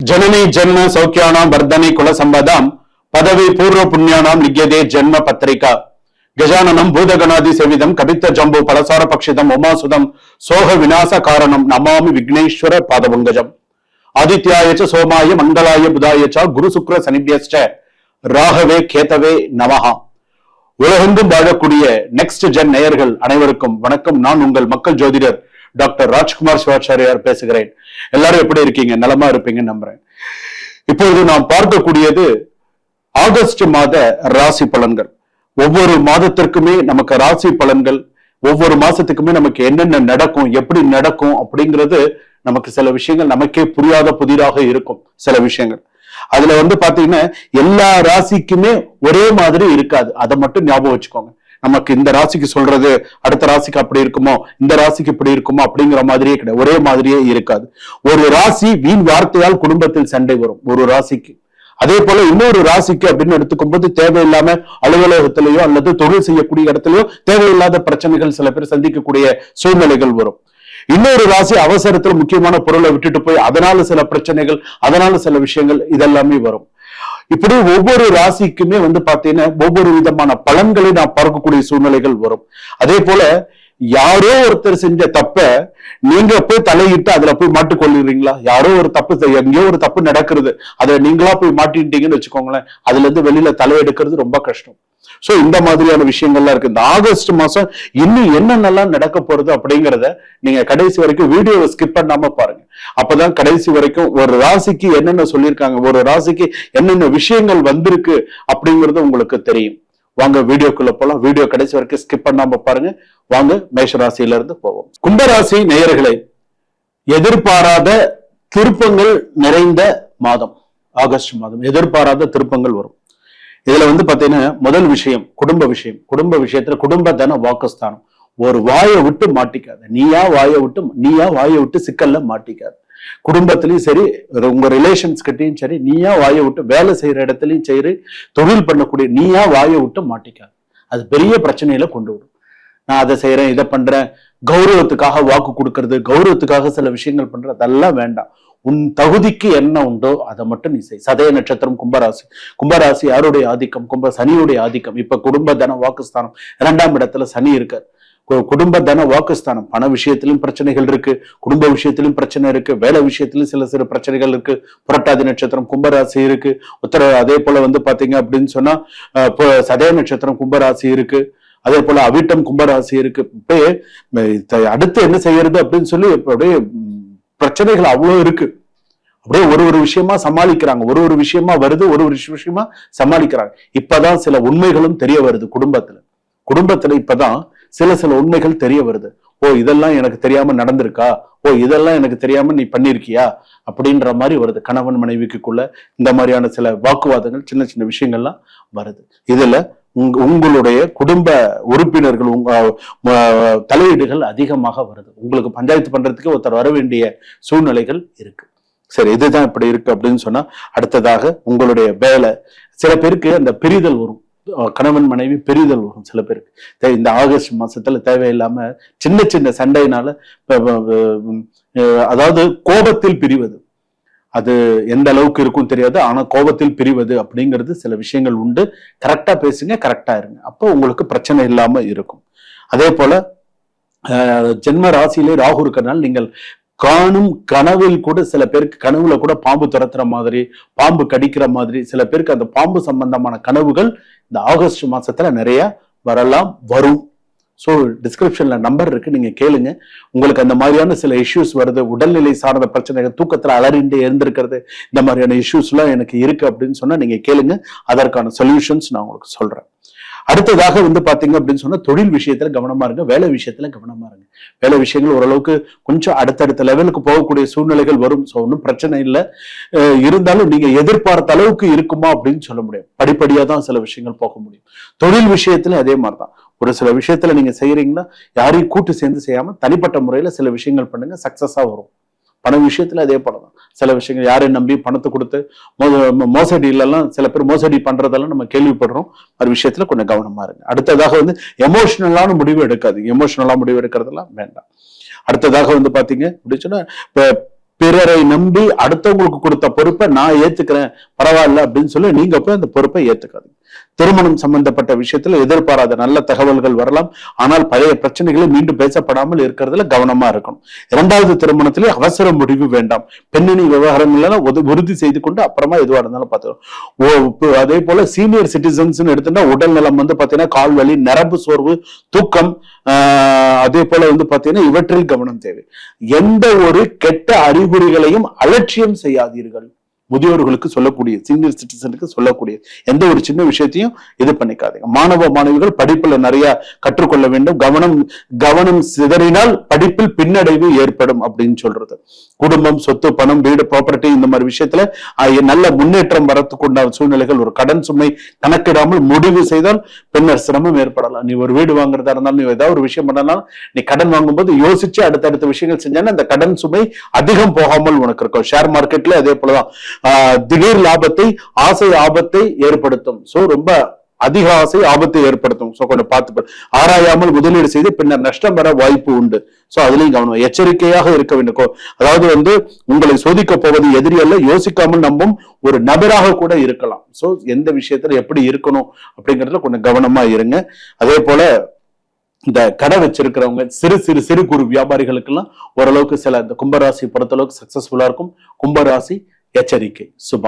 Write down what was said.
जननी जन्म सौख्यानां वर्धने कुल संपदां पदवी पूर्व पुण्यानां लिख्यते जन्म पत्रिका गजाननं भूतगणादि सेविदं कवित्त जम्बू पलसार पक्षितम् उमासुदं सोह विनाश कारणं नमामि विघ्नेश्वर पादपङ्कजम् आदित्याय च सोमाय मंगलाय बुधाय च गुरु शुक्र शनिभ्यश्च ராகவே கேதவே நமஹா. உலகெங்கும் வாழக்கூடிய நெக்ஸ்ட் ஜென் நேயர்கள் அனைவருக்கும் வணக்கம். நான் உங்கள் மக்கள் ஜோதிடர் டாக்டர் ராஜ்குமார் சிவாச்சாரியார் பேசுகிறேன். எல்லாரும் எப்படி இருக்கீங்க? நலமா இருப்பீங்கன்னு நம்புறேன். இப்பொழுது நாம் பார்க்கக்கூடியது ஆகஸ்ட் மாத ராசி பலன்கள். ஒவ்வொரு மாதத்திற்குமே நமக்கு ராசி பலன்கள், ஒவ்வொரு மாசத்துக்குமே நமக்கு என்னென்ன நடக்கும், எப்படி நடக்கும் அப்படிங்கிறது நமக்கு சில விஷயங்கள் நமக்கே புரியாத புதிதாக இருக்கும். சில விஷயங்கள் அதுல பாத்தீங்கன்னா எல்லா ராசிக்குமே ஒரே மாதிரி இருக்காது. அதை மட்டும் ஞாபகம் வச்சுக்கோங்க. நமக்கு இந்த ராசிக்கு சொல்றது அடுத்த ராசிக்கு அப்படி இருக்குமோ, இந்த ராசிக்கு இப்படி இருக்குமோ அப்படிங்கிற மாதிரியே கிடையாது. ஒரே மாதிரியே இருக்காது. ஒரு ராசி வீண் வார்த்தையால் குடும்பத்தில் சண்டை வரும் ஒரு ராசிக்கு. அதே போல இன்னொரு ராசிக்கு அப்படின்னு எடுத்துக்கும் போது தேவையில்லாம அலுவலகத்திலேயோ அல்லது தொழில் செய்யக்கூடிய இடத்துலயோ தேவையில்லாத பிரச்சனைகள் சில பேர் சந்திக்கக்கூடிய சூழ்நிலைகள் வரும். இன்னொரு ராசி அவசரத்துல முக்கியமான பொருளை விட்டுட்டு போய் அதனால சில பிரச்சனைகள், அதனால சில விஷயங்கள் இதெல்லாமே வரும். இப்படி ஒவ்வொரு ராசிக்குமே பாத்தீங்கன்னா ஒவ்வொரு விதமான பலன்களை நான் பார்க்கக்கூடிய சூழ்நிலைகள் வரும். அதே போல யாரோ ஒருத்தர் செஞ்ச தப்ப நீங்க போய் தலையிட்டு அதுல போய் மாட்டிக்கொள்ளுறீங்களா? யாரோ ஒரு தப்பு, எங்கேயோ ஒரு தப்பு நடக்கிறது, அதை நீங்களா போய் மாட்டிட்டீங்கன்னு வச்சுக்கோங்களேன். அதுல இருந்து வெளியில தலையெடுக்கிறது ரொம்ப கஷ்டம். சோ இந்த மாதிரியான விஷயங்கள்லாம் இருக்கு. இந்த ஆகஸ்ட் மாசம் இன்னும் என்னென்னலாம் நடக்க போறது அப்படிங்கிறத நீங்க கடைசி வரைக்கும் வீடியோவை ஸ்கிப் பண்ணாம பாருங்க. அப்பதான் கடைசி வரைக்கும் ஒரு ராசிக்கு என்னென்ன சொல்லியிருக்காங்க, ஒரு ராசிக்கு என்னென்ன விஷயங்கள் வந்திருக்கு அப்படிங்கிறது உங்களுக்கு தெரியும். வாங்க வீடியோக்குள்ள போலாம். வீடியோ கடைசி வரைக்கும் ஸ்கிப் பண்ணாம பாருங்க. வாங்க மேஷ ராசியில இருந்து போவோம். கும்பராசி நேயர்களை, எதிர்பாராத திருப்பங்கள் நிறைந்த மாதம் ஆகஸ்ட் மாதம். எதிர்பாராத திருப்பங்கள் வரும். இதுல பாத்தீங்கன்னா முதல் விஷயம் குடும்ப விஷயம். குடும்ப விஷயத்துல குடும்ப தன வாக்குஸ்தானம். ஒரு வாயை விட்டு மாட்டிக்காது. நீயா வாயை விட்டு சிக்கல்ல மாட்டிக்காது. குடும்பத்திலயும் சரி, உங்க ரிலேஷன்ஸ் கிட்டையும் சரி, நீயா வாயை விட்டு வேலை செய்யற இடத்துலயும் சரி, தொழில் பண்ணக்கூடிய நீயா வாயை விட்டு மாட்டிக்காது. அது பெரிய பிரச்சனையில கொண்டு வரும். நான் அதை செய்யறேன், இதை பண்றேன், கௌரவத்துக்காக வாக்கு கொடுக்கறது, கௌரவத்துக்காக சில விஷயங்கள் பண்றது, அதெல்லாம் வேண்டாம். உன் தகுதிக்கு என்ன உண்டோ அதை மட்டும் நீ செய். சதய நட்சத்திரம் கும்பராசி. கும்பராசி யாருடைய ஆதிக்கம்? சனியுடைய ஆதிக்கம். இப்ப குடும்ப தன வாக்குஸ்தானம் 2ஆம் இடத்துல சனி இருக்கார். குடும்ப தன வாக்குஸ்தானம். பண விஷயத்திலும் பிரச்சனைகள் இருக்கு, குடும்ப விஷயத்திலும் பிரச்சனை இருக்கு, வேலை விஷயத்திலும் சில பிரச்சனைகள் இருக்கு. புரட்டாதி நட்சத்திரம் கும்பராசி இருக்கு. அதே போல பாத்தீங்க அப்படின்னு சொன்னா சதய நட்சத்திரம் கும்பராசி இருக்கு. அதே போல அவிட்டம் கும்பராசி இருக்கு. இப்ப அடுத்து என்ன செய்யறது அப்படின்னு சொல்லி அப்படியே பிரச்சனைகள் அவ்வளவு இருக்கு. அப்படியே ஒரு விஷயமா சமாளிக்கிறாங்க. ஒரு விஷயமா வருது, ஒரு விஷயமா சமாளிக்கிறாங்க. இப்பதான் சில உண்மைகளும் தெரிய வருது. குடும்பத்துல இப்பதான் சில உண்மைகள் தெரிய வருது. ஓ, இதெல்லாம் எனக்கு தெரியாம நடந்திருக்கா, ஓ இதெல்லாம் எனக்கு தெரியாம நீ பண்ணிருக்கியா அப்படின்ற மாதிரி வருது. கணவன் மனைவிக்குள்ள இந்த மாதிரியான சில வாக்குவாதங்கள், சின்ன விஷயங்கள்லாம் வருது. இதுல உங்களுடைய குடும்ப உறுப்பினர்கள், உங்க தலையீடுகள் அதிகமாக வருது. உங்களுக்கு பஞ்சாயத்து பண்றதுக்கு ஒருத்தர் வர வேண்டிய சூழ்நிலைகள் இருக்கு. சரி, இதுதான் இப்படி இருக்கு அப்படின்னு சொன்னா அடுத்ததாக உங்களுடைய வேலை. சில பேருக்கு அந்த பிரிதல் வரும். கணவன் மனைவி பிரிதல் வரும் சில பேருக்கு. இந்த ஆகஸ்ட் மாசத்துல தேவையில்லாம சின்ன சண்டையினால, அதாவது கோபத்தில் பிரிவது, அது எந்த அளவுக்கு இருக்கும் தெரியாது. ஆனா கோபத்தில் பிரிவது அப்படிங்கிறது சில விஷயங்கள் உண்டு. கரெக்டா பேசுங்க, கரெக்டா இருங்க, அப்போ உங்களுக்கு பிரச்சனை இல்லாம இருக்கும். அதே போல ஜென்ம ராசியிலே ராகு இருக்கிறதுனால நீங்கள் காணும் கனவில் கூட சில பேருக்கு கனவுல கூட பாம்பு துரத்துற மாதிரி, பாம்பு கடிக்கிற மாதிரி, சில பேருக்கு அந்த பாம்பு சம்பந்தமான கனவுகள் இந்த ஆகஸ்ட் மாசத்துல நிறைய வரும். ஸோ டிஸ்கிரிப்ஷன்ல நம்பர் இருக்கு, நீங்க கேளுங்க. உங்களுக்கு அந்த மாதிரியான சில இஷ்யூஸ் வருது, உடல்நிலை சார்ந்த பிரச்சனைகள், தூக்கத்துல அலறிண்டே இருந்திருக்கிறது, இந்த மாதிரியான இஷ்யூஸ் எல்லாம் எனக்கு இருக்கு அப்படின்னு சொன்னா நீங்க கேளுங்க. அதற்கான சொல்யூஷன்ஸ் நான் உங்களுக்கு சொல்றேன். அடுத்ததாக பாத்தீங்க அப்படின்னு சொன்னா தொழில் விஷயத்துல கவனமா இருங்க, வேலை விஷயத்துல கவனமா இருங்க. வேலை விஷயங்கள் ஓரளவுக்கு கொஞ்சம் அடுத்தடுத்த லெவலுக்கு போகக்கூடிய சூழ்நிலைகள் வரும். ஸோ ஒன்றும் பிரச்சனை இல்லை. இருந்தாலும் நீங்க எதிர்பார்த்த அளவுக்கு இருக்குமா அப்படின்னு சொல்ல முடியும். படிப்படியா தான் சில விஷயங்கள் போக முடியும். தொழில் விஷயத்துல அதே மாதிரிதான். ஒரு சில விஷயத்துல நீங்க செய்யறீங்கன்னா யாரையும் கூட்டு சேர்ந்து செய்யாம தனிப்பட்ட முறையில சில விஷயங்கள் பண்ணுங்க, சக்சஸா வரும். பண விஷயத்துல அதே படம். சில விஷயங்கள் யாரையும் நம்பி பணத்தை கொடுத்து மோசடியிலெல்லாம் சில பேர் மோசடி பண்றதெல்லாம் நம்ம கேள்விப்படுறோம். ஒரு விஷயத்துல கொஞ்சம் கவனமா இருங்க. அடுத்ததாக எமோஷனலான முடிவு எடுக்காது. எமோஷனலா முடிவு எடுக்கிறதெல்லாம் வேண்டாம். அடுத்ததாக பாத்தீங்க அப்படின்னு சொன்னா பிறரை நம்பி அடுத்தவங்களுக்கு கொடுத்த பொறுப்பை நான் ஏத்துக்கிறேன் பரவாயில்ல அப்படின்னு சொல்லி நீங்க போய் அந்த பொறுப்பை ஏத்துக்காதீங்க. திருமணம் சம்பந்தப்பட்ட விஷயத்துல எதிர்பாராத நல்ல தகவல்கள் வரலாம். ஆனால் பழைய பிரச்சனைகளை மீண்டும் பேசப்படாமல் இருக்கிறதுல கவனமா இருக்கணும். இரண்டாவது திருமணத்திலே அவசர முடிவு வேண்டாம். பெண்ணணி விவகாரங்கள்லாம் உறுதி செய்து கொண்டு அப்புறமா எதுவாக இருந்தாலும் பார்த்துக்கணும். அதே போல சீனியர் சிட்டிசன்ஸ் எடுத்துட்டா உடல் நலம் பாத்தீங்கன்னா கால் வலி, நரம்பு சோர்வு, தூக்கம், அதே போல பாத்தீங்கன்னா இவற்றில் கவனம் தேவை. எந்த ஒரு கெட்ட அறிகுறிகளையும் அலட்சியம் செய்யாதீர்கள். முதியோர்களுக்கு சொல்லக்கூடிய, சீனியர் சிட்டிசனுக்கு சொல்லக்கூடிய எந்த ஒரு சின்ன விஷயத்தையும் இது பண்ணிக்காதீங்க. மாணவ மாணவிகள் படிப்புல நிறைய கற்றுக்கொள்ள வேண்டும். கவனம் சிதறினால் படிப்பில் பின்னடைவு ஏற்படும் அப்படின்னு சொல்றது. குடும்பம், சொத்து, பணம், வீடு, ப்ராப்பர்ட்டி இந்த மாதிரி விஷயத்துல நல்ல முன்னேற்றம் வரத்துக்கு உண்டான சூழ்நிலைகள். ஒரு கடன் சுமை கணக்கிடாமல் முடிவு செய்தால் பின்னர் சிரமம் ஏற்படலாம். நீ ஒரு வீடு வாங்குறதா இருந்தாலும், நீ ஏதாவது ஒரு விஷயம் பண்ணாலும், நீ கடன் வாங்கும்போது யோசிச்சு அடுத்தடுத்த விஷயங்கள் செஞ்சாலும் அந்த கடன் சுமை அதிகம் போகாமல் உனக்கு இருக்கும். ஷேர் மார்க்கெட்ல அதே போலதான் திடீர் லாபத்தை, ஆசை ஆபத்தை ஏற்படுத்தும். சோ ரொம்ப அதிக ஆசை ஆபத்தை ஏற்படுத்தும். சோ கொஞ்சம் பார்த்து ஆராயாமல் முதலீடு செய்து பின்னர் நஷ்டம் வர வாய்ப்பு உண்டு. சோ அதுலயும் கவனம், எச்சரிக்கையாக இருக்க வேண்டும். அதாவது உங்களை சோதிக்க போவது எதிரி அல்ல, யோசிக்காமல் நம்பும் ஒரு நபராக கூட இருக்கலாம். சோ எந்த விஷயத்துல எப்படி இருக்கணும் அப்படிங்கறதுல கொஞ்சம் கவனமா இருங்க. அதே போல இந்த கடை வச்சிருக்கிறவங்க, சிறு குறு வியாபாரிகளுக்கு எல்லாம் ஓரளவுக்கு சில இந்த கும்பராசி பொறுத்தளவுக்கு சக்சஸ்ஃபுல்லா இருக்கும். கும்பராசி எச்சரிக்கை. சுபம்.